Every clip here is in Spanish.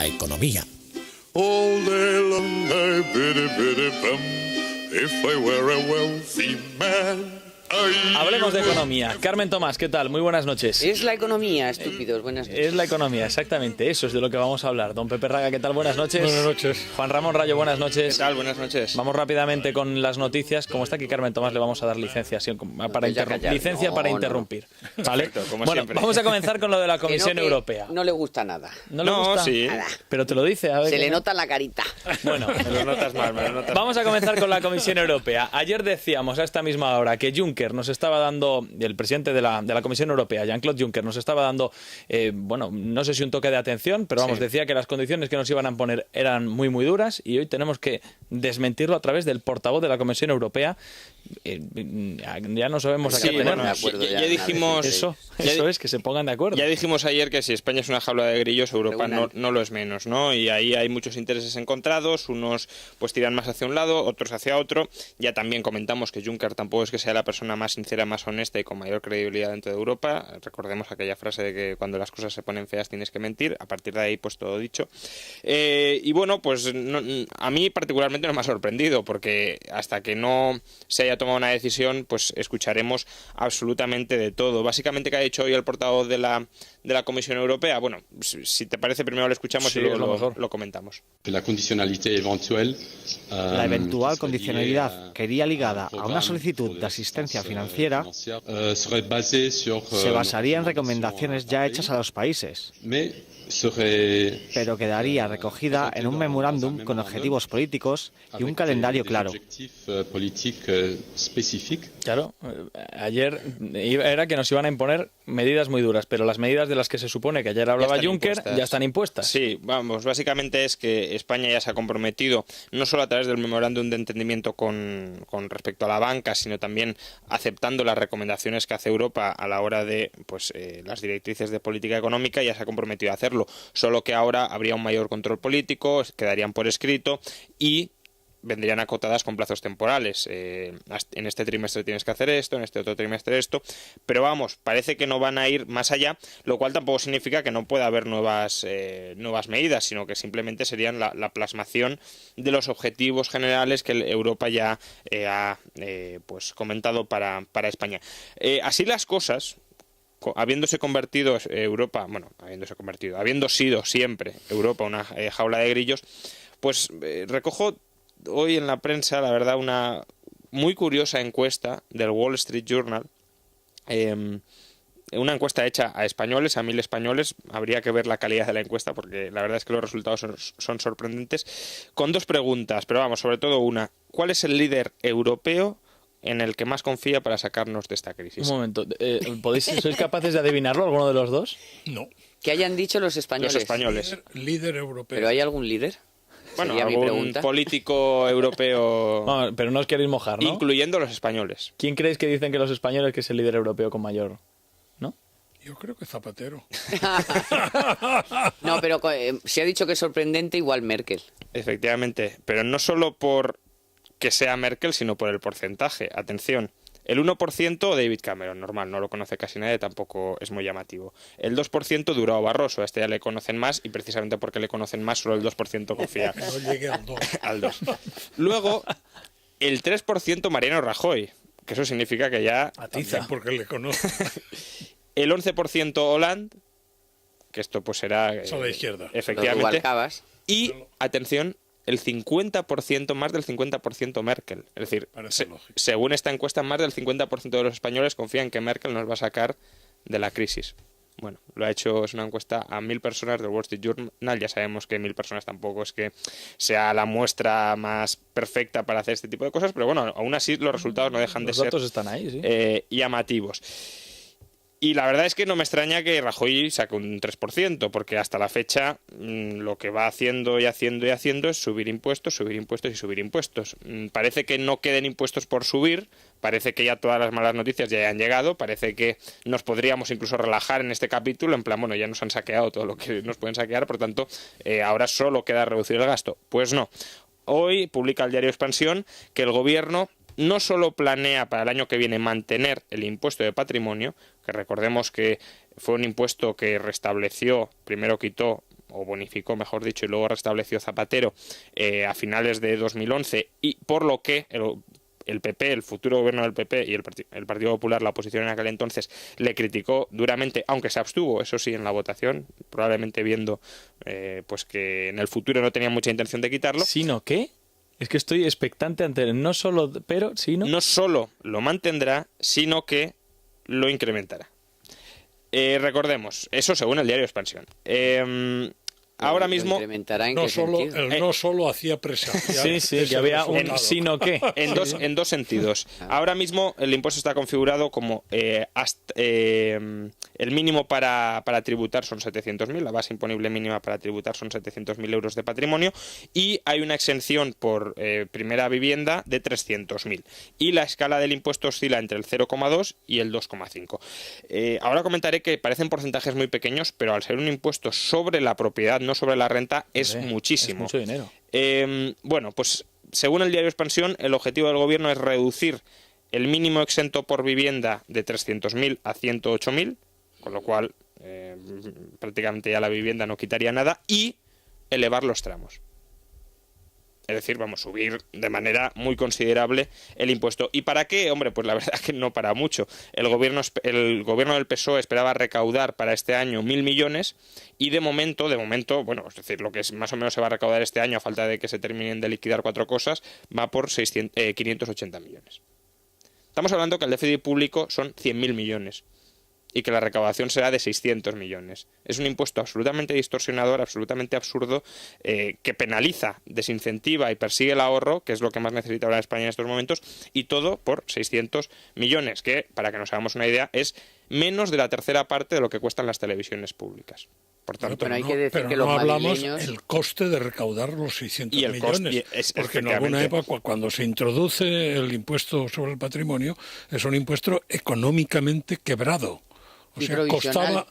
economía. All day long I biddy-biddy-bum, if I were a wealthy man. Hablemos de economía. Carmen Tomás, ¿qué tal? Muy buenas noches. Es la economía, estúpidos. Buenas noches. Es la economía, exactamente. Eso es de lo que vamos a hablar. Don Pepe Raga, ¿qué tal? Buenas noches. Buenas noches. Juan Ramón Rayo, buenas noches. ¿Qué tal? Buenas noches. Vamos rápidamente con las noticias. Como está aquí Carmen Tomás, le vamos a dar licencia para interrumpir. ¿Vale? Perfecto, como bueno, siempre. vamos a comenzar con lo de la Comisión Europea. No le gusta nada. ¿No le gusta? Sí. Nada. Pero te lo dice, a ver. Se le nota en la carita. Bueno, Me lo notas mal, me lo notas vamos a comenzar con la Comisión Europea. Ayer decíamos a esta misma hora que Juncker nos estaba dando, el presidente de la Comisión Europea, Jean-Claude Juncker, nos estaba dando, no sé si un toque de atención, pero vamos, decía que las condiciones que nos iban a poner eran muy, muy duras y hoy tenemos que desmentirlo a través del portavoz de la Comisión Europea. Ya no sabemos a qué atenernos. Bueno, ya dijimos... Eso es, que se pongan de acuerdo. Ya dijimos ayer que si España es una jaula de grillos, Europa no lo es menos, ¿no? Y ahí hay muchos intereses encontrados, unos pues tiran más hacia un lado, otros hacia otro. Ya también comentamos que Juncker tampoco es que sea la persona más sincera, más honesta y con mayor credibilidad dentro de Europa. Recordemos aquella frase de que cuando las cosas se ponen feas tienes que mentir. A partir de ahí, pues todo dicho. Y bueno, pues a mí particularmente no me ha sorprendido, porque hasta que no se haya tomado una decisión, pues escucharemos absolutamente de todo. Básicamente, ¿qué ha dicho hoy el portavoz de la Comisión Europea? Bueno, si te parece, primero lo escuchamos y luego lo comentamos. La eventual condicionalidad que iría ligada a una solicitud de asistencia financiera se basaría en recomendaciones ya hechas a los países, pero quedaría recogida en un memorándum con objetivos políticos y un calendario claro. Claro, ayer era que nos iban a imponer medidas muy duras, pero las medidas de las que se supone que ayer hablaba Juncker ya están impuestas. Sí, vamos, básicamente es que España ya se ha comprometido, no solo a través del memorándum de entendimiento con respecto a la banca, sino también aceptando las recomendaciones que hace Europa a la hora de las directrices de política económica, ya se ha comprometido a hacerlo, solo que ahora habría un mayor control político, quedarían por escrito y vendrían acotadas con plazos temporales. En este trimestre tienes que hacer esto, en este otro trimestre esto, pero vamos, parece que no van a ir más allá, lo cual tampoco significa que no pueda haber nuevas medidas, sino que simplemente serían la plasmación de los objetivos generales que Europa ya ha comentado para España. Así las cosas, habiendo sido siempre Europa una jaula de grillos, pues recojo hoy en la prensa, la verdad, una muy curiosa encuesta del Wall Street Journal, una encuesta hecha a españoles, a 1000 españoles. Habría que ver la calidad de la encuesta porque la verdad es que los resultados son sorprendentes, con dos preguntas, pero vamos, sobre todo una: ¿cuál es el líder europeo en el que más confía para sacarnos de esta crisis? Un momento, ¿sois capaces de adivinarlo, alguno de los dos? No. ¿Qué hayan dicho los españoles? Los españoles. Líder europeo. ¿Pero hay algún líder? Bueno, Sería mi algún pregunta. político europeo, No, pero no os queréis mojar, ¿no? incluyendo los españoles. ¿Quién creéis que dicen que los españoles que es el líder europeo con mayor? ¿No? Yo creo que Zapatero. No, pero se ha dicho que es sorprendente, igual Merkel. Efectivamente, pero no solo por que sea Merkel, sino por el porcentaje. Atención, el 1% David Cameron, normal, no lo conoce casi nadie, tampoco es muy llamativo. El 2% Durão Barroso, a este ya le conocen más y precisamente porque le conocen más, solo el 2% confía No llegue al 2. al 2. Luego, el 3% Mariano Rajoy, que eso significa que ya Atiza. Porque le conoce. el 11% Hollande, que esto pues será Eso a la izquierda. efectivamente, Los Rubalcabas. y atención, el 50%, más del 50% Merkel. Es decir, Parece lógico. según esta encuesta, más del 50% de los españoles confían que Merkel nos va a sacar de la crisis. Bueno, lo ha hecho, es una encuesta a 1000 personas del Wall Street Journal. Ya sabemos que 1000 personas tampoco es que sea la muestra más perfecta para hacer este tipo de cosas, pero bueno, aún así los resultados no dejan de Los ser datos están ahí, sí. llamativos. Y la verdad es que no me extraña que Rajoy saque un 3%, porque hasta la fecha lo que va haciendo y haciendo y haciendo es subir impuestos y subir impuestos. Parece que no queden impuestos por subir, parece que ya todas las malas noticias ya han llegado, parece que nos podríamos incluso relajar en este capítulo, en plan, bueno, ya nos han saqueado todo lo que nos pueden saquear, por tanto, ahora solo queda reducir el gasto. Pues no. Hoy publica el diario Expansión que el gobierno no solo planea para el año que viene mantener el impuesto de patrimonio, que recordemos que fue un impuesto que restableció, primero quitó o bonificó, mejor dicho, y luego restableció Zapatero a finales de 2011, y por lo que el PP, el futuro gobierno del PP y el Partido Popular, la oposición en aquel entonces, le criticó duramente, aunque se abstuvo, eso sí, en la votación, probablemente viendo pues que en el futuro no tenía mucha intención de quitarlo. ¿Sino qué? Es que estoy expectante ante no solo, pero sino... No solo lo mantendrá, sino que lo incrementará. Recordemos, eso según el diario Expansión. Ahora mismo... ¿Incrementará en No qué solo, sentido? no solo hacía presagiar Sí, ese que había un resultado. sino qué. En dos sentidos. Ahora mismo el impuesto está configurado como el mínimo para tributar son 700.000, la base imponible mínima para tributar son 700.000 euros de patrimonio, y hay una exención por primera vivienda de 300.000. Y la escala del impuesto oscila entre el 0,2 y el 2,5. Ahora comentaré que parecen porcentajes muy pequeños, pero al ser un impuesto sobre la propiedad, no sobre la renta, es muchísimo. Es mucho dinero. Bueno, pues según el diario Expansión, el objetivo del gobierno es reducir el mínimo exento por vivienda de 300.000 a 108.000, con lo cual prácticamente ya la vivienda no quitaría nada, y elevar los tramos. Es decir, vamos a subir de manera muy considerable el impuesto. ¿Y para qué? Hombre, pues la verdad es que no para mucho. El gobierno del PSOE esperaba recaudar para este año 1.000 millones y de momento, bueno, es decir, lo que más o menos se va a recaudar este año, a falta de que se terminen de liquidar 4 cosas, va por 580 millones. Estamos hablando que el déficit público son 100.000 millones. Y que la recaudación será de 600 millones. Es un impuesto absolutamente distorsionador, absolutamente absurdo, que penaliza, desincentiva y persigue el ahorro, que es lo que más necesita ahora España en estos momentos, y todo por 600 millones, que, para que nos hagamos una idea, es menos de la tercera parte de lo que cuestan las televisiones públicas. Por tanto, Pero hay que decir pero que no los hablamos madrileños... el coste de recaudar los 600 Y el coste, millones. Porque en alguna época, cuando se introduce el impuesto sobre el patrimonio, es un impuesto económicamente quebrado. O Y sea, provisional,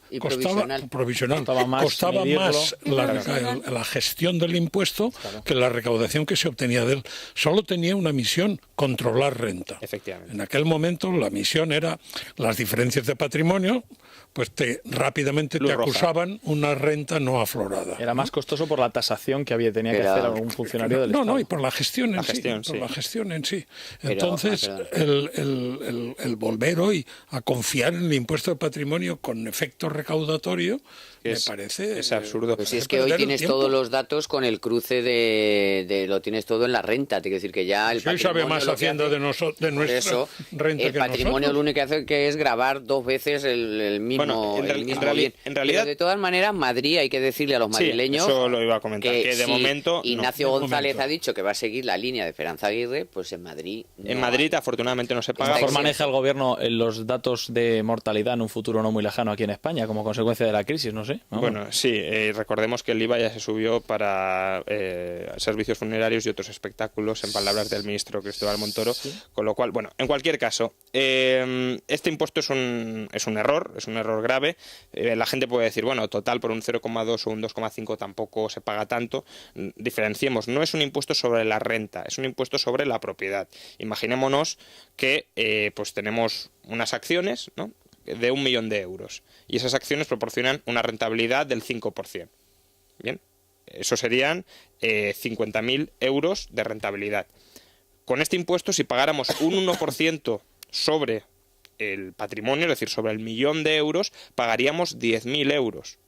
costaba medirlo. más la gestión del impuesto que la recaudación que se obtenía de él. Solo tenía una misión: controlar renta. efectivamente. En aquel momento la misión era las diferencias de patrimonio, pues rápidamente Luz te roja. acusaban una renta no aflorada. Era más costoso por la tasación que tenía que Pero- hacer algún funcionario del Estado. No, y por la gestión en sí. la gestión en sí. Pero- Entonces, perdón. el volver hoy a confiar en el impuesto de patrimonio con efecto recaudatorio me parece... es absurdo. Pues si es parece que hoy perder el tienes tiempo. todos los datos con el cruce lo tienes todo en la renta, te quiero decir que ya el Si hoy sabe patrimonio más lo que Hacienda hace- de por nuestra eso, renta el que patrimonio nosotros. lo único que hace que es grabar 2 veces el mismo, Bueno, el mismo en bien. realidad- Pero de todas maneras, Madrid, hay que decirle a los Sí, madrileños eso lo iba a comentar, que de si momento no. Ignacio De González momento. ha dicho que va a seguir la línea de Esperanza Aguirre, pues en Madrid En no Madrid, hay. afortunadamente, no se A lo paga. mejor Exacto. maneja el gobierno los datos de mortalidad en un futuro no muy lejano aquí en España, como consecuencia de la crisis, no sé. Vamos. Bueno, sí, recordemos que el IVA ya se subió para servicios funerarios y otros espectáculos, en palabras del ministro Cristóbal Montoro, con lo cual, bueno, en cualquier caso, este impuesto es un error grave. La gente puede decir, bueno, total, por un 0,2 o un 2,5 tampoco se paga tanto. Diferenciemos, no es un impuesto sobre la renta, es un impuesto sobre la propiedad. Imaginémonos que pues tenemos unas acciones, ¿no?, de 1 millón de euros, y esas acciones proporcionan una rentabilidad del 5%. Bien, eso serían 50.000 euros de rentabilidad. Con este impuesto, si pagáramos un 1% sobre el patrimonio, es decir, sobre el millón de euros, pagaríamos 10.000 euros.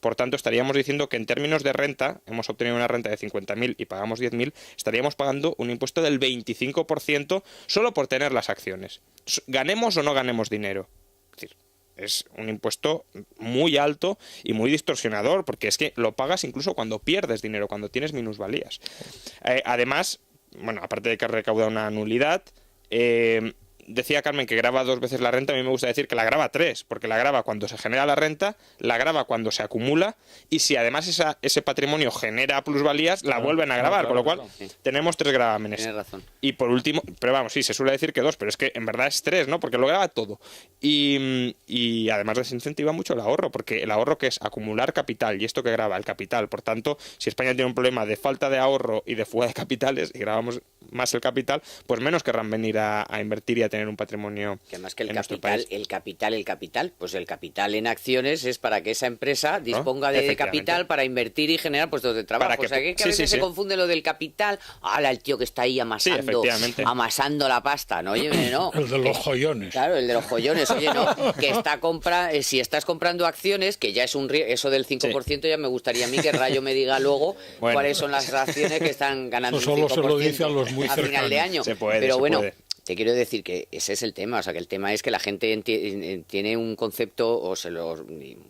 Por tanto, estaríamos diciendo que en términos de renta, hemos obtenido una renta de 50.000 y pagamos 10.000, estaríamos pagando un impuesto del 25% solo por tener las acciones. Ganemos o no ganemos dinero. Es decir, es un impuesto muy alto y muy distorsionador, porque es que lo pagas incluso cuando pierdes dinero, cuando tienes minusvalías. Además, bueno, aparte de que recauda una nulidad, decía Carmen que grava 2 veces la renta. A mí me gusta decir que la grava 3, porque la grava cuando se genera la renta, la grava cuando se acumula, y si además ese patrimonio genera plusvalías, la vuelven a grabar, con lo cual tenemos 3 gravámenes. Tienes razón. Y por último, pero vamos, sí, se suele decir que 2, pero es que en verdad es 3, ¿no? Porque lo graba todo. Y además desincentiva mucho el ahorro, porque el ahorro, que es acumular capital, y esto que graba el capital. Por tanto, si España tiene un problema de falta de ahorro y de fuga de capitales, y grabamos más el capital, pues menos querrán venir a invertir y a tener un patrimonio que además que en nuestro país. el capital, pues el capital en acciones es para que esa empresa disponga de capital para invertir y generar puestos de trabajo. O sea, que a veces se confunde lo del capital, el tío que está ahí amasando la pasta, ¿no? Oye, no. El de los joyones. Claro, el de los joyones, oye, no, que si estás comprando acciones, que ya es un eso del 5%, ya me gustaría a mí que Rayo me diga luego cuáles son las acciones que están ganando Eso un 5% solo se lo dice a los muy a final de año. Pero bueno, te quiero decir que ese es el tema, o sea, que el tema es que la gente tiene un concepto,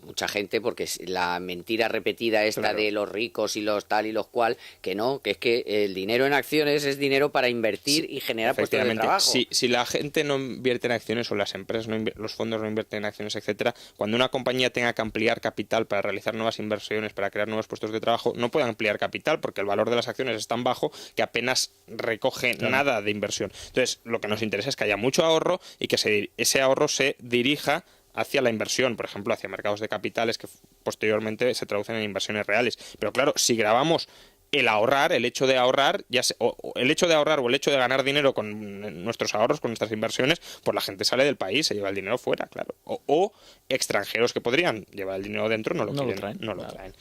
mucha gente, porque la mentira repetida esta de los ricos y los tal y los cual, que no, que es que el dinero en acciones es dinero para invertir y generar puestos de trabajo. Si la gente no invierte en acciones o las empresas, los fondos no invierten en acciones, etcétera, cuando una compañía tenga que ampliar capital para realizar nuevas inversiones, para crear nuevos puestos de trabajo, no puede ampliar capital porque el valor de las acciones es tan bajo que apenas recoge nada de inversión. Entonces, lo que nos interesa es que haya mucho ahorro y que ese ahorro se dirija hacia la inversión, por ejemplo, hacia mercados de capitales que posteriormente se traducen en inversiones reales. Pero claro, si grabamos el ahorrar, el hecho de ahorrar, el hecho de ganar dinero con nuestros ahorros, con nuestras inversiones, pues la gente sale del país, se lleva el dinero fuera, claro. O extranjeros que podrían llevar el dinero dentro no lo traen.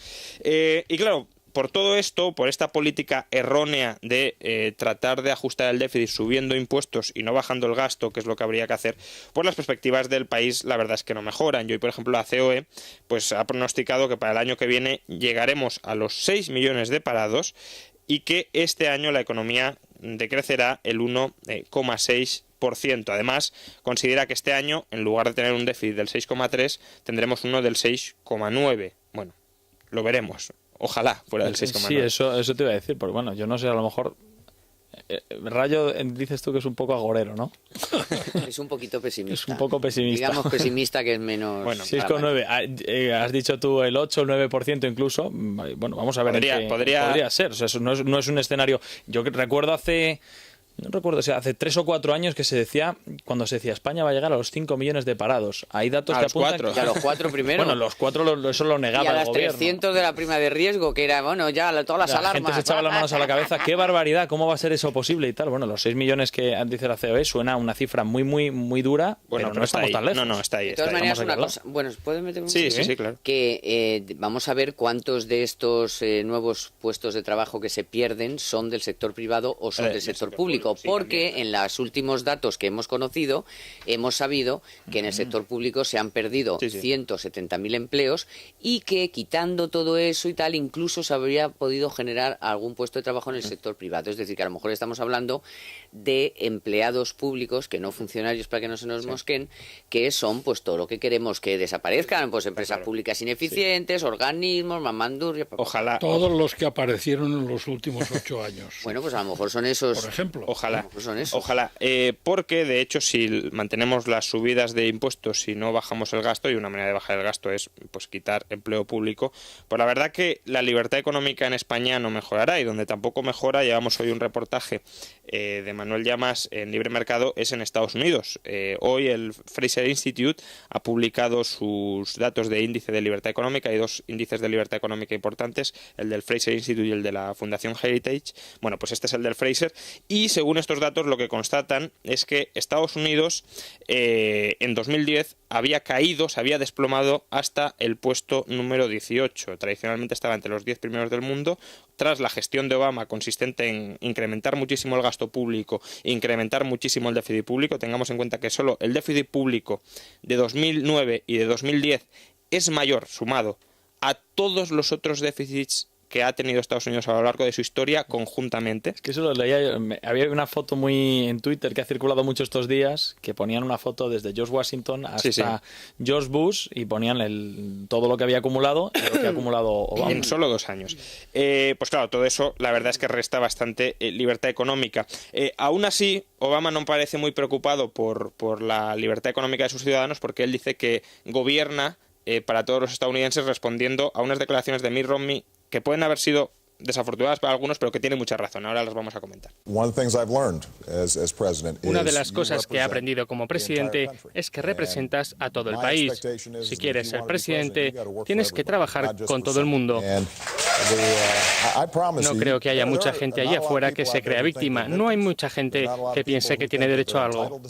Y claro, por todo esto, por esta política errónea de tratar de ajustar el déficit subiendo impuestos y no bajando el gasto, que es lo que habría que hacer, pues las perspectivas del país la verdad es que no mejoran. Y hoy, por ejemplo, la COE pues ha pronosticado que para el año que viene llegaremos a los 6 millones de parados y que este año la economía decrecerá el 1,6%. Además, considera que este año, en lugar de tener un déficit del 6,3, tendremos uno del 6,9. Bueno, lo veremos. Ojalá fuera del 6,9. Sí, eso te iba a decir, porque bueno, yo no sé, a lo mejor Rayo, dices tú que es un poco agorero, ¿no? Es un poquito pesimista. Es un poco pesimista. Digamos pesimista, que es menos... Bueno, 6,9. Has dicho tú el 8 o el 9% incluso. Bueno, vamos a ver. Podría ser. O sea, eso no es un escenario... Yo recuerdo hace 3 o 4 años que se decía, cuando se decía España va a llegar a los 5 millones de parados. Hay datos que apuntan... Y a los 4 primero. Bueno, los 4 eso lo negaba el gobierno. Y a las 300 de la prima de riesgo, que era, bueno, ya todas las alarmas. La gente se echaba las manos a la cabeza. ¡Qué barbaridad! ¿Cómo va a ser eso posible? Y tal. Bueno, los 6 millones que dice la COE suena una cifra muy, muy, muy dura, bueno, pero no estamos tan lejos. No, está ahí. De todas maneras, una cosa... Bueno, ¿puedes meter un... Sí, claro. Que vamos a ver cuántos de estos nuevos puestos de trabajo que se pierden son del sector privado o son del sector público. Porque en los últimos datos que hemos conocido, hemos sabido que en el sector público se han perdido 170.000 empleos y que quitando todo eso y tal, incluso se habría podido generar algún puesto de trabajo en el sector privado. Es decir, que a lo mejor estamos hablando de empleados públicos, que no funcionarios para que no se nos mosquen, que son pues todo lo que queremos que desaparezcan, pues empresas públicas ineficientes, organismos, mamandurria... Ojalá. Todos los que aparecieron en los últimos 8 años. Bueno, pues a lo mejor son esos... Por ejemplo. Ojalá. A lo mejor son esos. Ojalá, porque de hecho si mantenemos las subidas de impuestos, si no bajamos el gasto, y una manera de bajar el gasto es pues quitar empleo público, pues la verdad que la libertad económica en España no mejorará, y donde tampoco mejora, llevamos hoy un reportaje de Manuel Llamas en Libre Mercado, es en Estados Unidos. Hoy el Fraser Institute ha publicado sus datos de índice de libertad económica. Hay 2 índices de libertad económica importantes, el del Fraser Institute y el de la Fundación Heritage. Bueno, pues este es el del Fraser, y según estos datos lo que constatan es que Estados Unidos en 2010 había caído, se había desplomado hasta el puesto número 18. Tradicionalmente estaba entre los 10 primeros del mundo. Tras la gestión de Obama, consistente en incrementar muchísimo el gasto público e incrementar muchísimo el déficit público, tengamos en cuenta que solo el déficit público de 2009 y de 2010 es mayor, sumado a todos los otros déficits que ha tenido Estados Unidos a lo largo de su historia conjuntamente. Es que eso lo leía yo. Había una foto muy en Twitter que ha circulado mucho estos días, que ponían una foto desde George Washington hasta George Bush, y ponían todo lo que había acumulado y lo que ha acumulado Obama. En solo 2 años. Pues claro, todo eso la verdad es que resta bastante libertad económica. Aún así, Obama no parece muy preocupado por la libertad económica de sus ciudadanos, porque él dice que gobierna para todos los estadounidenses, respondiendo a unas declaraciones de Mitt Romney que pueden haber sido desafortunadas para algunos, pero que tiene mucha razón. Ahora las vamos a comentar. Una de las cosas que he aprendido como presidente es que representas a todo el país. Si quieres ser presidente, tienes que trabajar con todo el mundo. No creo que haya mucha gente allá afuera que se crea víctima. No hay mucha gente que piense que tiene derecho a algo.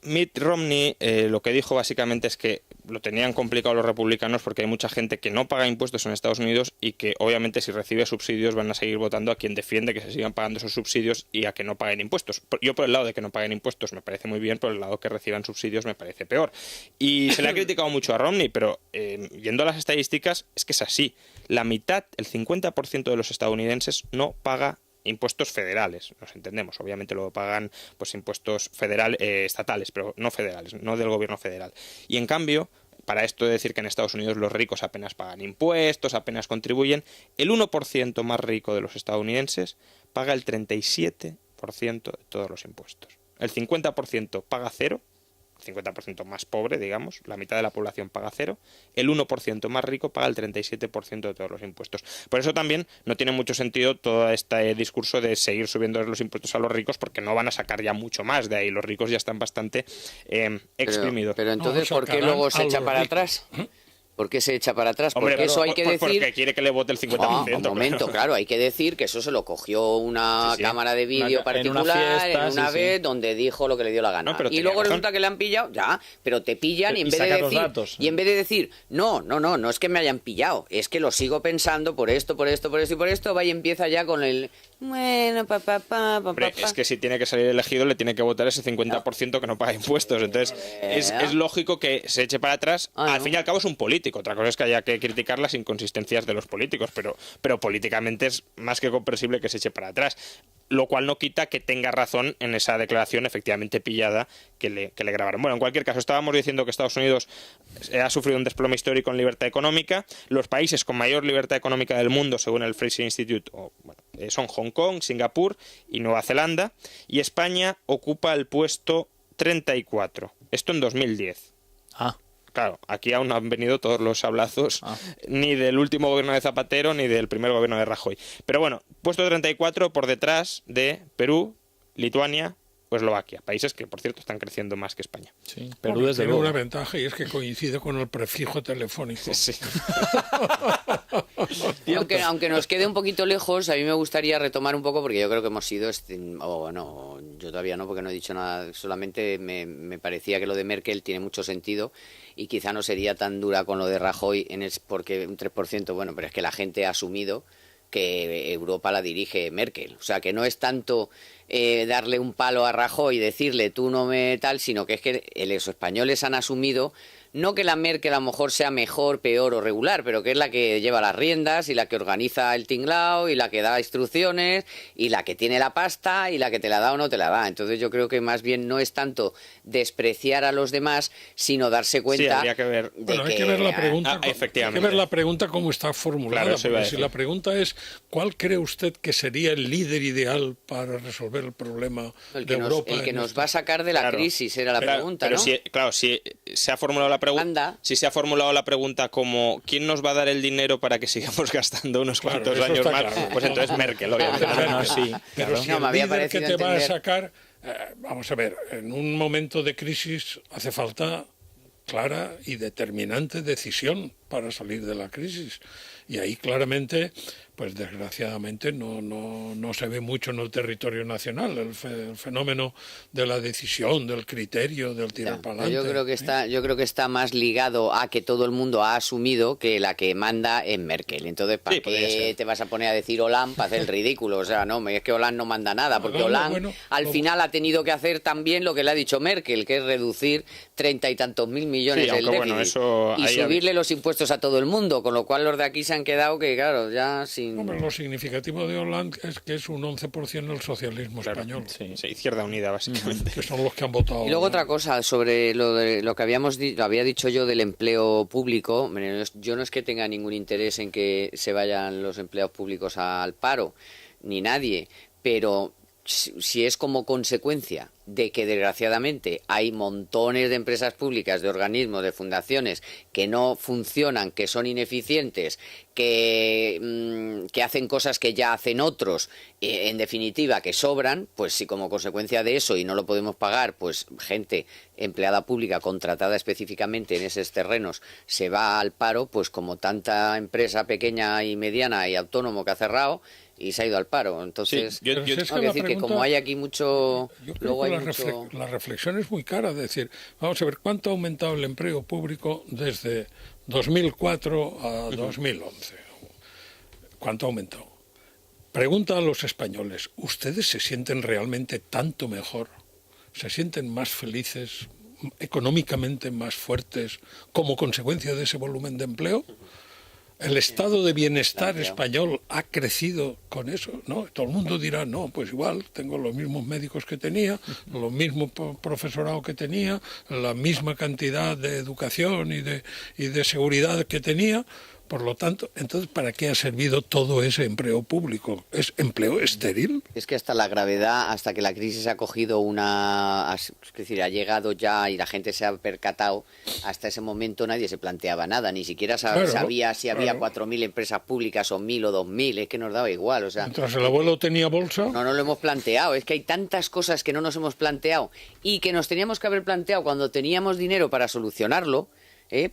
Mitt Romney lo que dijo básicamente es que lo tenían complicado los republicanos porque hay mucha gente que no paga impuestos en Estados Unidos y que obviamente si recibe subsidios van a seguir votando a quien defiende que se sigan pagando esos subsidios y a que no paguen impuestos. Yo por el lado de que no paguen impuestos me parece muy bien, por el lado que reciban subsidios me parece peor. Y se le ha criticado mucho a Romney, pero yendo a las estadísticas es que es así. La mitad, el 50% de los estadounidenses no paga impuestos federales, nos entendemos, obviamente lo pagan pues impuestos estatales, pero no federales, no del gobierno federal. Y en cambio, para esto de decir que en Estados Unidos los ricos apenas pagan impuestos, apenas contribuyen, el 1% más rico de los estadounidenses paga el 37% de todos los impuestos. El 50% paga cero, el 50% más pobre, digamos, la mitad de la población paga cero, el 1% más rico paga el 37% de todos los impuestos. Por eso también no tiene mucho sentido todo este discurso de seguir subiendo los impuestos a los ricos porque no van a sacar ya mucho más de ahí. Los ricos ya están bastante exprimidos. Pero entonces, ¿por qué luego se echa para atrás? ¿Por qué se echa para atrás? Hombre, porque eso hay que decir... Porque quiere que le vote el 50%. Un momento, claro, hay que decir que eso se lo cogió una cámara de vídeo particular en una vez donde dijo lo que le dio la gana. Y luego resulta que le han pillado, pero te pillan y en vez de decir, no es que me hayan pillado, es que lo sigo pensando por esto, va y empieza ya con el... Bueno, Hombre, es que si tiene que salir elegido le tiene que votar ese 50% que no paga impuestos. Entonces es lógico que se eche para atrás. Al fin y al cabo es un político. Otra cosa es que haya que criticar las inconsistencias de los políticos, pero políticamente es más que comprensible que se eche para atrás. Lo cual no quita que tenga razón en esa declaración efectivamente pillada que le grabaron. Bueno, en cualquier caso, estábamos diciendo que Estados Unidos ha sufrido un desplome histórico en libertad económica. Los países con mayor libertad económica del mundo, según el Fraser Institute, son Hong Kong, Singapur y Nueva Zelanda. Y España ocupa el puesto 34. Esto en 2010. Claro, aquí aún no han venido todos los sablazos ni del último gobierno de Zapatero ni del primer gobierno de Rajoy. Pero bueno, puesto 34 por detrás de Perú, Lituania o Eslovaquia, países que, por cierto, están creciendo más que España. Sí, Perú desde luego. Tiene una ventaja y es que coincide con el prefijo telefónico. Sí. Aunque nos quede un poquito lejos, a mí me gustaría retomar un poco, porque yo creo que hemos sido... yo todavía no, porque no he dicho nada, solamente me parecía que lo de Merkel tiene mucho sentido y quizá no sería tan dura con lo de Rajoy, porque un 3%, bueno, pero es que la gente ha asumido que Europa la dirige Merkel. O sea, que no es tanto darle un palo a Rajoy y decirle tú no me tal, sino que es que los españoles han asumido no que la Merkel a lo mejor sea mejor, peor o regular, pero que es la que lleva las riendas y la que organiza el tinglao y la que da instrucciones y la que tiene la pasta y la que te la da o no te la da. Entonces yo creo que más bien no es tanto despreciar a los demás, sino darse cuenta habría que ver. Hay que ver la pregunta. Efectivamente. Hay que ver la pregunta cómo está formulada. Claro, si la pregunta es ¿cuál cree usted que sería el líder ideal para resolver el problema de Europa? El que nos va a sacar de la crisis era la pregunta, pero ¿no? Si se ha formulado la pregunta, como ¿quién nos va a dar el dinero para que sigamos gastando unos cuantos años más? Claro. Pues entonces Merkel, obviamente. Pero si el líder que te va a sacar, vamos a ver, en un momento de crisis hace falta clara y determinante decisión para salir de la crisis. Y ahí claramente, pues desgraciadamente no se ve mucho en el territorio nacional el fenómeno de la decisión, del criterio, del tirar para adelante. Yo creo que está más ligado a que todo el mundo ha asumido que la que manda es Merkel. Entonces, ¿para qué te vas a poner a decir Hollande para hacer el ridículo? O sea, no, es que Hollande no manda nada, porque Hollande al final ha tenido que hacer también lo que le ha dicho Merkel, que es reducir 30 y tantos mil millones del déficit y subirle los impuestos a todo el mundo, con lo cual los de aquí se han quedado que, claro, ya sin... Hombre, lo significativo de Hollande es que es un 11% el socialismo español. Sí, Izquierda Unida, básicamente. Que son los que han votado. Y luego otra cosa, sobre lo que había dicho yo del empleo público. Yo no es que tenga ningún interés en que se vayan los empleados públicos al paro, ni nadie, pero si es como consecuencia de que desgraciadamente hay montones de empresas públicas, de organismos, de fundaciones que no funcionan, que son ineficientes, que hacen cosas que ya hacen otros, en definitiva que sobran, pues si como consecuencia de eso y no lo podemos pagar, pues gente empleada pública contratada específicamente en esos terrenos se va al paro, pues como tanta empresa pequeña y mediana y autónomo que ha cerrado y se ha ido al paro. Entonces, sí, yo tengo que decir que como hay aquí mucho... Yo creo que la reflexión es muy cara, es decir, vamos a ver cuánto ha aumentado el empleo público desde 2004 a 2011. ¿Cuánto ha aumentado? Pregunta a los españoles, ¿ustedes se sienten realmente tanto mejor? ¿Se sienten más felices, económicamente más fuertes, como consecuencia de ese volumen de empleo? ¿El estado de bienestar español ha crecido con eso? ¿No? Todo el mundo dirá, no, pues igual, tengo los mismos médicos que tenía, lo mismo profesorado que tenía, la misma cantidad de educación y de seguridad que tenía. Por lo tanto, entonces, ¿para qué ha servido todo ese empleo público? ¿Es empleo estéril? Es que hasta la gravedad, hasta que la crisis ha cogido es decir, ha llegado ya y la gente se ha percatado, hasta ese momento nadie se planteaba nada, ni siquiera sabía si había 4.000 empresas públicas o 1.000 o 2.000, es que nos daba igual. O sea, mientras el abuelo tenía bolsa... No lo hemos planteado, es que hay tantas cosas que no nos hemos planteado y que nos teníamos que haber planteado cuando teníamos dinero para solucionarlo.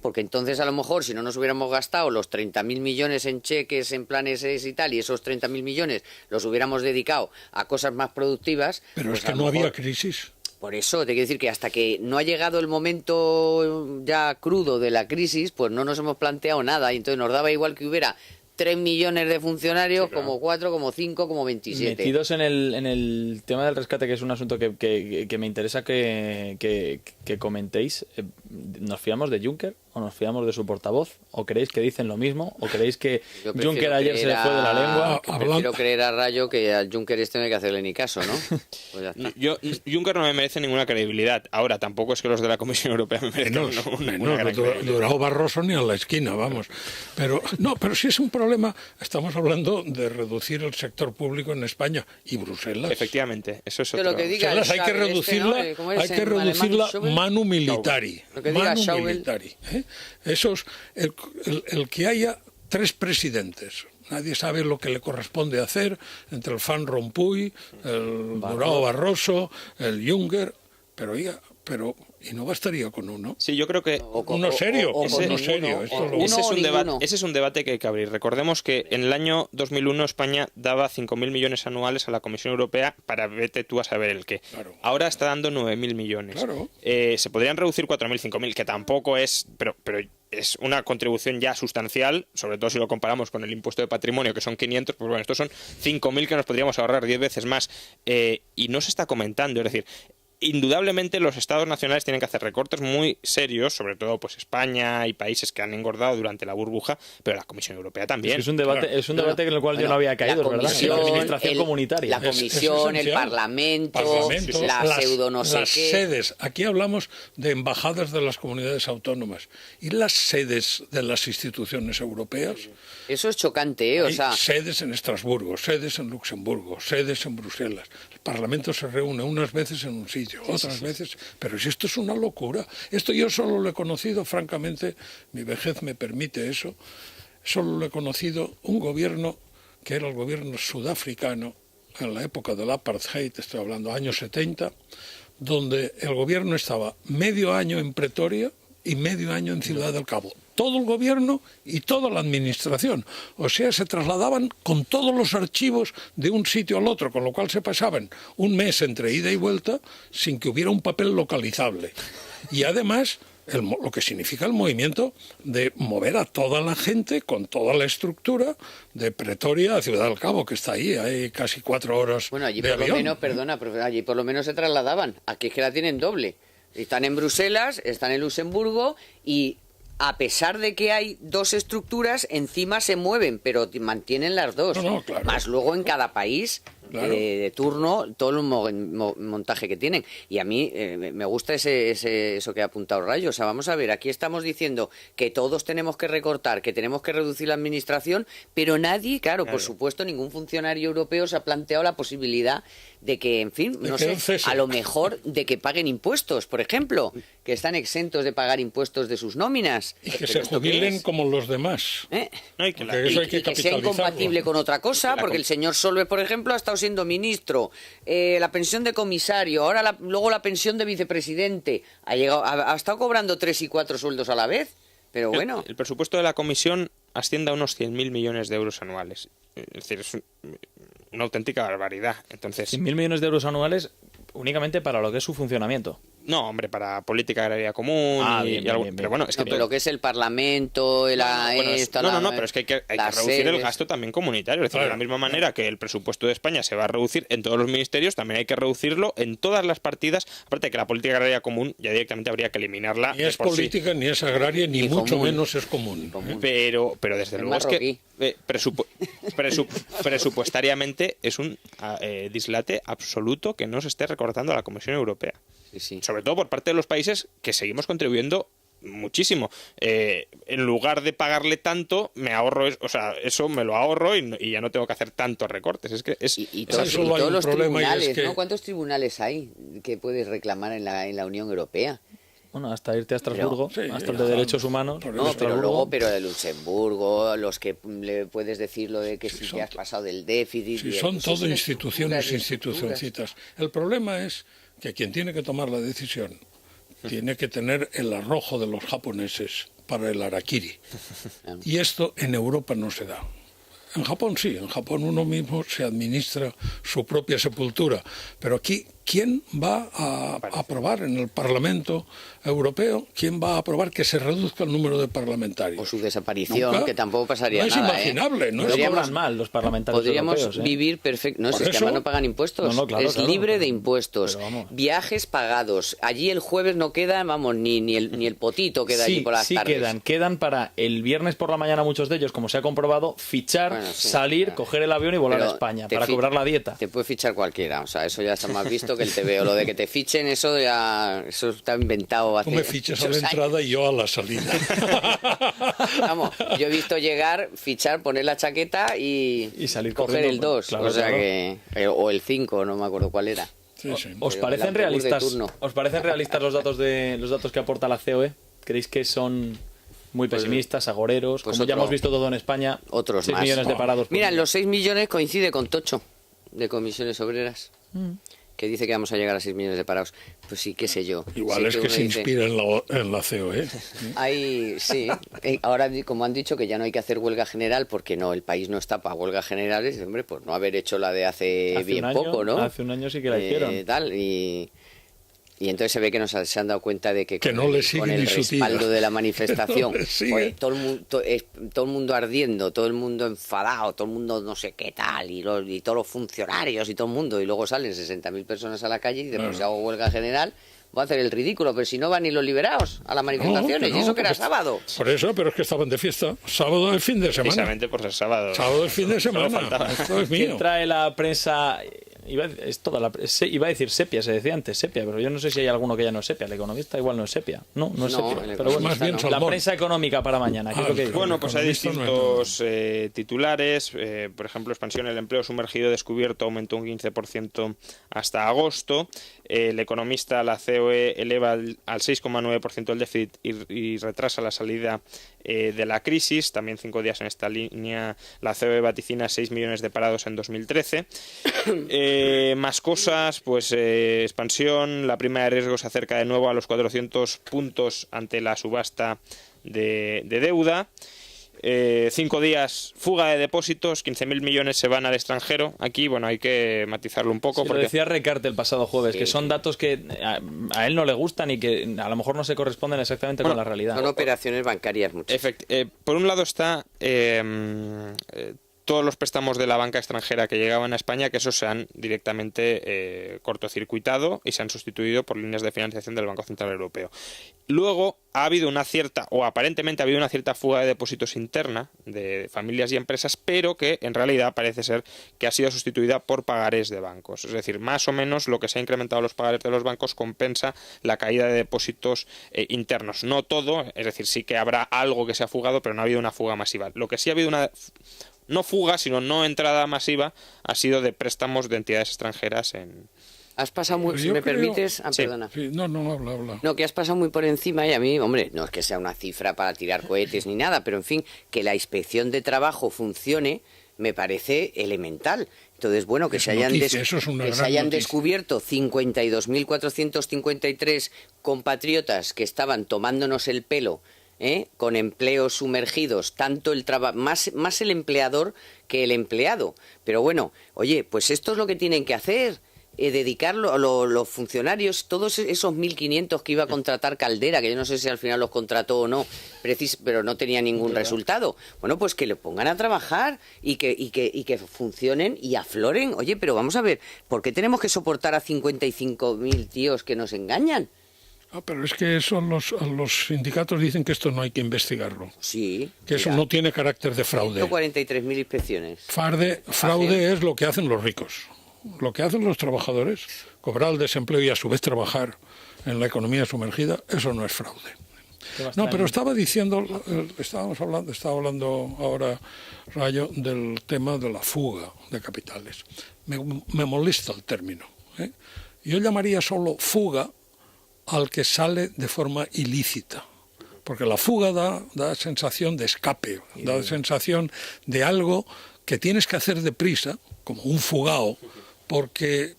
Porque entonces a lo mejor si no nos hubiéramos gastado los 30.000 millones en cheques, en planes y tal, y esos 30.000 millones los hubiéramos dedicado a cosas más productivas... Pero pues es que no había crisis. Por eso, te quiero decir que hasta que no ha llegado el momento ya crudo de la crisis, pues no nos hemos planteado nada, y entonces nos daba igual que hubiera 3 millones de funcionarios, sí, claro, como 4, como 5, como 27. Metidos en el tema del rescate, que es un asunto que me interesa que comentéis, ¿nos fiamos de Juncker o nos fiamos de su portavoz? ¿O creéis que dicen lo mismo? ¿O creéis que Juncker ayer se le fue de la lengua? Prefiero creer a Rayo que al Juncker no hay que hacerle ni caso, ¿no? Pues ya está. Juncker no me merece ninguna credibilidad. Ahora, tampoco es que los de la Comisión Europea me merezcan ninguna credibilidad. Durao Barroso ni a la esquina, vamos. Pero sí es un problema. Estamos hablando de reducir el sector público en España y Bruselas. Efectivamente, eso es otro. Bruselas hay que reducirla manu militari. Manu militari. Eso es el que haya 3 presidentes. Nadie sabe lo que le corresponde hacer entre el Van Rompuy, el Durao Barroso, el Juncker. ¿Y no bastaría con uno? Sí, yo creo que... Uno serio. Ese es un debate que hay que abrir. Recordemos que en el año 2001 España daba 5.000 millones anuales a la Comisión Europea para vete tú a saber el qué. Claro. Ahora está dando 9.000 millones. Claro. Se podrían reducir 4.000, 5.000, que tampoco es... Pero es una contribución ya sustancial, sobre todo si lo comparamos con el impuesto de patrimonio, que son 500, pues bueno, estos son 5.000 que nos podríamos ahorrar 10 veces más. Y no se está comentando, es decir... Indudablemente los estados nacionales tienen que hacer recortes muy serios, sobre todo pues España y países que han engordado durante la burbuja, pero la Comisión Europea también. Es un debate en el cual yo no había caído, ¿verdad? La administración comunitaria. La Comisión, el Parlamento, la pseudo no sé las qué. Sedes. Aquí hablamos de embajadas de las comunidades autónomas. ¿Y las sedes de las instituciones europeas? Eso es chocante, ¿eh? Hay sedes en Estrasburgo, sedes en Luxemburgo, sedes en Bruselas. El Parlamento se reúne unas veces en un sitio, otras veces, pero si esto es una locura. Esto yo solo lo he conocido, francamente, mi vejez me permite eso, solo lo he conocido un gobierno que era el gobierno sudafricano en la época del apartheid, estoy hablando años 70, donde el gobierno estaba medio año en Pretoria y medio año en Ciudad del Cabo. Todo el gobierno y toda la administración. O sea, se trasladaban con todos los archivos de un sitio al otro, con lo cual se pasaban un mes entre ida y vuelta sin que hubiera un papel localizable. Y además, lo que significa el movimiento de mover a toda la gente con toda la estructura de Pretoria a Ciudad del Cabo, que está ahí, hay casi 4 horas Bueno, allí de por avión. lo menos, perdona, pero allí por lo menos se trasladaban. Aquí es que la tienen doble. Están en Bruselas, están en Luxemburgo y... A pesar de que hay 2 estructuras, encima se mueven, pero mantienen las 2. No, claro. Más luego en cada país de turno, todo el montaje que tienen. Y a mí me gusta eso que ha apuntado Rayo. O sea, vamos a ver, aquí estamos diciendo que todos tenemos que recortar, que tenemos que reducir la administración, pero nadie, claro, por supuesto, ningún funcionario europeo se ha planteado la posibilidad de que, en fin, no sé, a lo mejor de que paguen impuestos, por ejemplo, que están exentos de pagar impuestos de sus nóminas. Y que se jubilen como los demás. No, y que sea incompatible con otra cosa, porque el señor Solbes, por ejemplo, ha estado siendo ministro, la pensión de comisario, ahora luego la pensión de vicepresidente, ha estado cobrando 3 y 4 sueldos a la vez, pero bueno. El presupuesto de la Comisión asciende a unos 100.000 millones de euros anuales. Es decir, es una auténtica barbaridad. Entonces, 100.000 millones de euros anuales únicamente para lo que es su funcionamiento. No, hombre, para política agraria común pero bueno, es que pero lo que es el Parlamento, pero es que hay que reducir el gasto también comunitario. Es decir, de la misma manera que el presupuesto de España se va a reducir en todos los ministerios, también hay que reducirlo en todas las partidas. Aparte de que la política agraria común ya directamente habría que eliminarla. Ni es política, ni es agraria, ni mucho común. Menos es común. Pero desde luego marroquí. Es que presupuestariamente es un dislate absoluto que no se esté recortando a la Comisión Europea. Sí. Sobre todo por parte de los países que seguimos contribuyendo muchísimo. En lugar de pagarle tanto, me ahorro, eso me lo ahorro y ya no tengo que hacer tantos recortes. Es que todos los tribunales, ¿no? ¿Cuántos tribunales hay que puedes reclamar en la Unión Europea? Bueno, hasta irte a Estrasburgo, hasta el de Derechos Humanos. No, pero de Luxemburgo, los que le puedes decir lo de que si te has pasado del déficit. Sí, son todo institucioncitas. El problema es que quien tiene que tomar la decisión tiene que tener el arrojo de los japoneses para el harakiri. Y esto en Europa no se da. En Japón sí, en Japón uno mismo se administra su propia sepultura. Pero aquí, ¿quién va a aprobar en el Parlamento Europeo? ¿Quién va a aprobar que se reduzca el número de parlamentarios? O su desaparición, ¿nunca? Que tampoco pasaría nada. No es imaginable. No cobran mal los parlamentarios podríamos europeos. Vivir perfecto. No, es que además no pagan impuestos. Es libre de impuestos. Viajes pagados. Allí el jueves no queda, ni el potito queda allí por las tardes. Quedan para el viernes por la mañana muchos de ellos, como se ha comprobado, fichar, salir, coger el avión y volar a España para cobrar la dieta. Te puede fichar cualquiera. O sea, eso ya está más visto que el TVO. Lo de que te fichen, eso está inventado hace Tú me fiches a la entrada y yo a la salida. Vamos, yo he visto llegar, fichar, poner la chaqueta y salir coger el 2. Claro, o sea que o el 5, no me acuerdo cuál era. Sí. ¿Os parecen realistas los datos que aporta la COE? ¿Creéis que son muy pesimistas, agoreros? Como ya hemos visto todo en España, otros 6 millones de parados. Mira, los 6 millones coincide con Tocho, de Comisiones Obreras. Que dice que vamos a llegar a 6 millones de parados. Pues sí, qué sé yo. Igual es que se inspira en la COE. Sí. Ahora, como han dicho, que ya no hay que hacer huelga general, porque no, el país no está para huelgas generales, hombre, por no haber hecho la de hace bien poco, ¿no? Hace un año sí que la hicieron. Y entonces se ve que se han dado cuenta de que no le sigue con el respaldo de la manifestación, todo el mundo ardiendo, todo el mundo enfadado, todo el mundo no sé qué tal, y todos los funcionarios y todo el mundo, y luego salen 60.000 personas a la calle y dicen, pues si hago huelga general, voy a hacer el ridículo, pero si no van ni los liberados a las manifestaciones, y eso que era sábado. Por eso, pero es que estaban de fiesta. Sábado es fin de semana. Precisamente por ser sábado. Sábado es fin de semana. Esto es mío. ¿Quién trae la prensa? Iba a decir sepia, se decía antes sepia, pero yo no sé si hay alguno que ya no es sepia. El Economista igual no es sepia. No es sepia. Pero bueno, más bien la prensa económica para mañana. ¿Qué es lo que dice? Bueno, pues hay distintos titulares. Por ejemplo, expansión del empleo sumergido descubierto aumentó un 15% hasta agosto. El Economista, la COE, eleva al 6,9% el déficit y retrasa la salida de la crisis. También 5 días en esta línea. La COE vaticina 6 millones de parados en 2013. Más cosas, pues expansión, la prima de riesgo se acerca de nuevo a los 400 puntos ante la subasta de deuda. 5 días, fuga de depósitos, 15.000 millones se van al extranjero. Aquí, bueno, hay que matizarlo un poco. Sí, porque lo decía Recarte el pasado jueves, que son datos que a él no le gustan y que a lo mejor no se corresponden exactamente con la realidad. Son operaciones bancarias muchas. Por un lado está todos los préstamos de la banca extranjera que llegaban a España, que esos se han directamente cortocircuitado y se han sustituido por líneas de financiación del Banco Central Europeo. Luego ha habido una cierta, o aparentemente ha habido una cierta fuga de depósitos interna de familias y empresas, pero que en realidad parece ser que ha sido sustituida por pagarés de bancos. Es decir, más o menos lo que se ha incrementado los pagarés de los bancos compensa la caída de depósitos internos. No todo, es decir, sí que habrá algo que se ha fugado, pero no ha habido una fuga masiva. Lo que sí ha habido no fuga, sino no entrada masiva, ha sido de préstamos de entidades extranjeras en... Has pasado muy, si me permites, perdona. Sí, no, habla. No, que has pasado muy por encima y a mí, hombre, no es que sea una cifra para tirar cohetes ni nada, pero en fin, que la inspección de trabajo funcione me parece elemental. Entonces, bueno, que se hayan descubierto 52.453 compatriotas que estaban tomándonos el pelo, con empleos sumergidos, tanto el más el empleador que el empleado. Pero bueno, oye, pues esto es lo que tienen que hacer. Dedicarlo a los funcionarios, todos esos 1.500 que iba a contratar Caldera, que yo no sé si al final los contrató o no, pero no tenía ningún resultado. Bueno, pues que le pongan a trabajar y que funcionen y afloren. Oye, pero vamos a ver, ¿por qué tenemos que soportar a 55.000 tíos que nos engañan? Pero es que eso los sindicatos dicen que esto no hay que investigarlo. Sí. Que eso no tiene carácter de fraude. 143.000 inspecciones. Fraude es lo que hacen los ricos. Lo que hacen los trabajadores, cobrar el desempleo y a su vez trabajar en la economía sumergida, eso no es fraude. No, pero estaba hablando ahora, Rayo, del tema de la fuga de capitales. Me molesta el término. Yo llamaría solo fuga al que sale de forma ilícita. Porque la fuga da sensación de escape, da sensación de algo que tienes que hacer deprisa, como un fugao, porque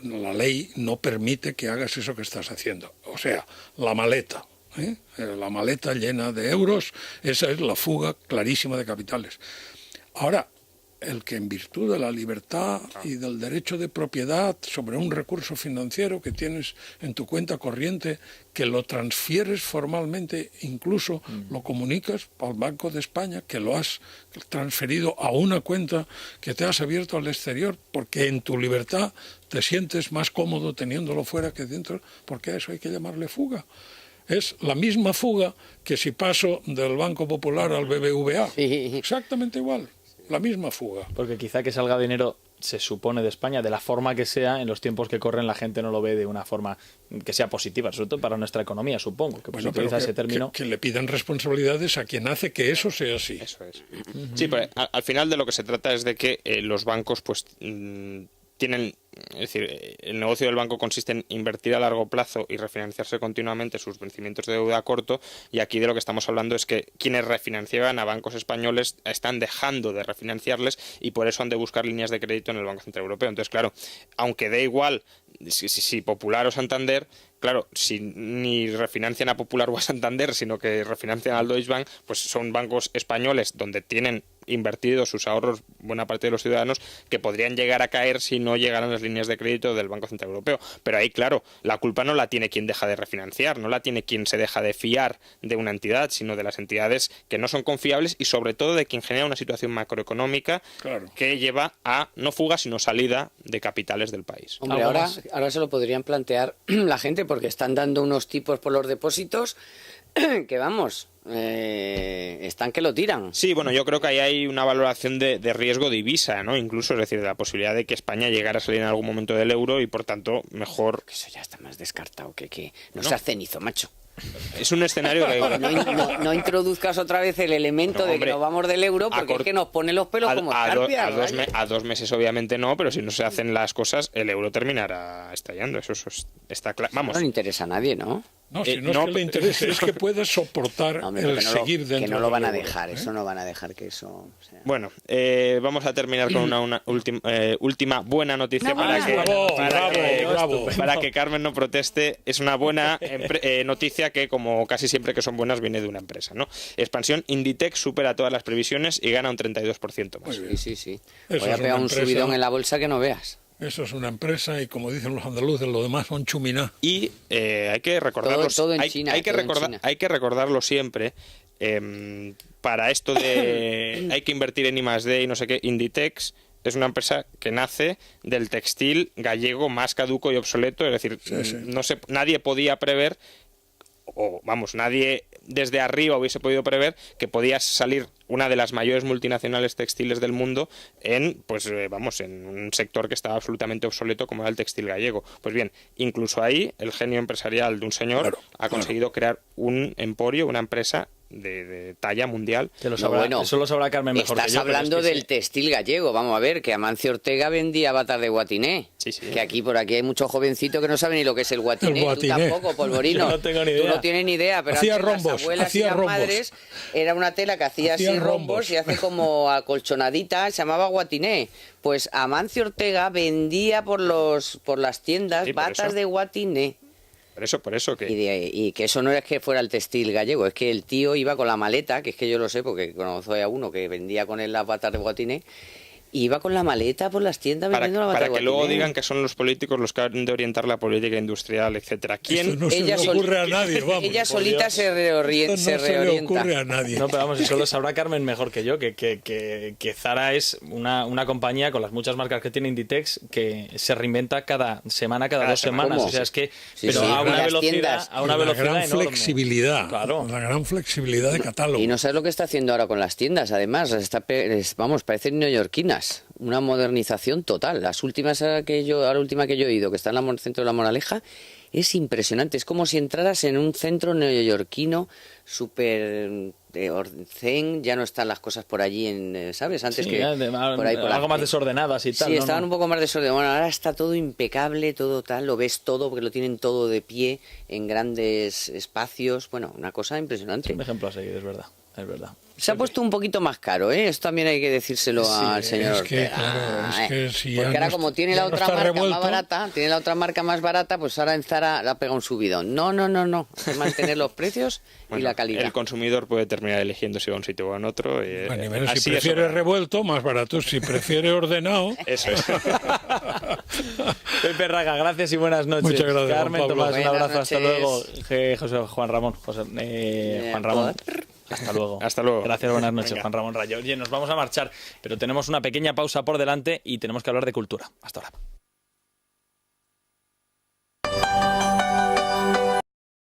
la ley no permite que hagas eso que estás haciendo. O sea, la maleta llena de euros, esa es la fuga clarísima de capitales. Ahora, el que en virtud de la libertad y del derecho de propiedad sobre un recurso financiero que tienes en tu cuenta corriente, que lo transfieres formalmente, incluso lo comunicas al Banco de España, que lo has transferido a una cuenta que te has abierto al exterior, porque en tu libertad te sientes más cómodo teniéndolo fuera que dentro, porque a eso hay que llamarle fuga. Es la misma fuga que si paso del Banco Popular al BBVA. Exactamente igual. La misma fuga. Porque quizá que salga dinero, se supone, de España, de la forma que sea, en los tiempos que corren la gente no lo ve de una forma que sea positiva, sobre todo para nuestra economía, supongo. Que bueno, pero ese término. Que le pidan responsabilidades a quien hace que eso sea así. Eso es. Sí, pero al final de lo que se trata es de que los bancos pues tienen... Es decir, el negocio del banco consiste en invertir a largo plazo y refinanciarse continuamente sus vencimientos de deuda a corto, y aquí de lo que estamos hablando es que quienes refinanciaban a bancos españoles están dejando de refinanciarles y por eso han de buscar líneas de crédito en el Banco Central Europeo. Entonces, claro, aunque dé igual si Popular o Santander, claro, si ni refinancian a Popular o a Santander, sino que refinancian al Deutsche Bank, pues son bancos españoles donde tienen invertidos sus ahorros buena parte de los ciudadanos, que podrían llegar a caer si no llegaran las líneas de crédito del Banco Central Europeo. Pero ahí, claro, la culpa no la tiene quien deja de refinanciar, no la tiene quien se deja de fiar de una entidad, sino de las entidades que no son confiables y sobre todo de quien genera una situación macroeconómica que lleva a no fuga, sino salida de capitales del país. Hombre, ahora se lo podrían plantear la gente, porque están dando unos tipos por los depósitos que vamos, están que lo tiran. Sí, bueno, yo creo que ahí hay una valoración de riesgo divisa, ¿no? Incluso, es decir, de la posibilidad de que España llegara a salir en algún momento del euro y por tanto mejor... Eso ya está más descartado que no se cenizo, macho. Es un escenario que... No introduzcas otra vez el elemento de que nos vamos del euro, porque es que nos pone los pelos como escarpias. A 2 meses obviamente no, pero si no se hacen las cosas, el euro terminará estallando. Eso está claro. Vamos. No le interesa a nadie, ¿no? No, si no es que le interese, es que pueda soportar seguir dentro. Que no lo van a dejar, eso no van a dejar que eso... O sea. Bueno, vamos a terminar con una última buena noticia para que Carmen no proteste. Es una buena noticia que, como casi siempre que son buenas, viene de una empresa, ¿no? Expansión, Inditex supera todas las previsiones y gana un 32% más. Sí. Voy a pegar un subidón en la bolsa que no veas. Eso es una empresa y, como dicen los andaluces, lo demás son chuminá. Y hay que recordarlo. Todo en China, hay que recordarlo siempre. para esto de hay que invertir en I+D y no sé qué, Inditex es una empresa que nace del textil gallego más caduco y obsoleto, es decir, nadie podía prever, o vamos, nadie desde arriba hubiese podido prever que podía salir una de las mayores multinacionales textiles del mundo en un sector que estaba absolutamente obsoleto como era el textil gallego. Pues bien, incluso ahí el genio empresarial de un señor ha conseguido crear un emporio, una empresa de talla mundial. Eso lo sabrá Carmen mejor que yo. Estás hablando del textil gallego. Vamos a ver, que Amancio Ortega vendía batas de guatiné. Sí. Que por aquí hay muchos jovencitos que no saben ni lo que es el guatiné. Tú tampoco, Polvorino. Yo no tengo ni idea. Tú no tienes ni idea, pero hacía antes rombos, las abuelas y las madres era una tela que hacía así rombos y hace como acolchonadita, se llamaba guatiné. Pues Amancio Ortega vendía por las tiendas batas de guatiné. Por eso que... Y que eso no es que fuera el textil gallego, es que el tío iba con la maleta, que es que yo lo sé porque conozco a uno que vendía con él las batas de guatiné, iba con la maleta por las tiendas vendiendo la bata de guatiné. Para que luego digan que son los políticos los que han de orientar la política industrial, etcétera. ¿Quién? Esto no se le ocurre a nadie, vamos. Ella solita se reorienta. No se le ocurre a nadie. No, pero vamos, eso lo sabrá Carmen mejor que yo, que Zara es una compañía con las muchas marcas que tiene Inditex que se reinventa cada semana, cada 2 semanas. ¿Cómo? O sea, es que a una velocidad la gran enorme. flexibilidad, Claro. la gran flexibilidad de catálogo. Y no sabes lo que está haciendo ahora con las tiendas, además, parecen neoyorquinas. Una modernización total. La última que yo he ido, que está en el centro de La Moraleja, es impresionante. Es como si entraras en un centro neoyorquino súper zen. Ya no están las cosas por allí, ¿sabes? Antes Sí, que por ahí, algo más desordenadas y tal. Sí, estaban un poco más desordenadas. Bueno, ahora está todo impecable, todo tal. Lo ves todo porque lo tienen todo de pie en grandes espacios. Bueno, una cosa impresionante. Es un ejemplo a seguir, es verdad. Se ha puesto un poquito más caro, ¿eh? Esto también hay que decírselo al señor Ortega. Si porque ahora como tiene la otra marca más barata, tiene la otra marca más barata, pues ahora en Zara la pega un subidón. No. Hay que mantener los precios y la calidad. El consumidor puede terminar eligiendo si va a un sitio o a otro. Si prefiere revuelto, más barato. Si prefiere ordenado... Eso es. Pepe Raga, gracias y buenas noches. Muchas gracias, Carmen, Juan Pablo. Tomás, un abrazo. Buenas Hasta noches. luego. Juan Ramón. Hasta luego. Hasta luego. Gracias, buenas noches, Venga. Juan Ramón Rayo. Oye, nos vamos a marchar, pero tenemos una pequeña pausa por delante y tenemos que hablar de cultura. Hasta ahora.